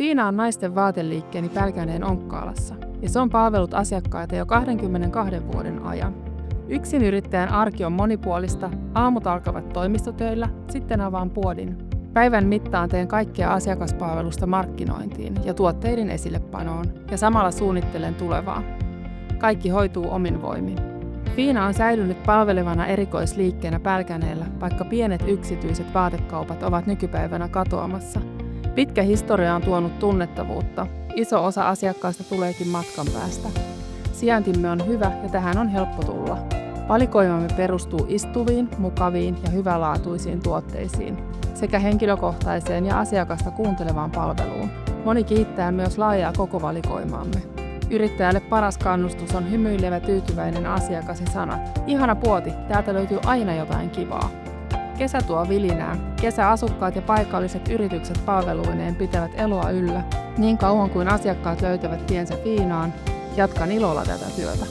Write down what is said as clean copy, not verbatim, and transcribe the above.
Fiina on naisten vaateliikkeeni Pälkäneen Onkkaalassa, ja se on palvellut asiakkaita jo 22 vuoden ajan. Yksinyrittäjän arki on monipuolista, aamut alkavat toimistotöillä, sitten avaan puodin. Päivän mittaan teen kaikkea asiakaspalvelusta markkinointiin ja tuotteiden esillepanoon, ja samalla suunnittelen tulevaa. Kaikki hoituu omin voimin. Fiina on säilynyt palvelevana erikoisliikkeenä Pälkäneellä, vaikka pienet yksityiset vaatekaupat ovat nykypäivänä katoamassa. Pitkä historia on tuonut tunnettavuutta. Iso osa asiakkaista tuleekin matkan päästä. Sijaintimme on hyvä ja tähän on helppo tulla. Valikoimamme perustuu istuviin, mukaviin ja hyvälaatuisiin tuotteisiin sekä henkilökohtaiseen ja asiakasta kuuntelevaan palveluun. Moni kiittää myös laajaa koko valikoimaamme. Yrittäjälle paras kannustus on hymyilevä tyytyväinen asiakas ja sanat. Ihana puoti, täältä löytyy aina jotain kivaa. Kesä tuo vilinää. Kesäasukkaat ja paikalliset yritykset palveluineen pitävät eloa yllä. Niin kauan kuin asiakkaat löytävät tiensä Fiinaan, jatkan ilolla tätä työtä.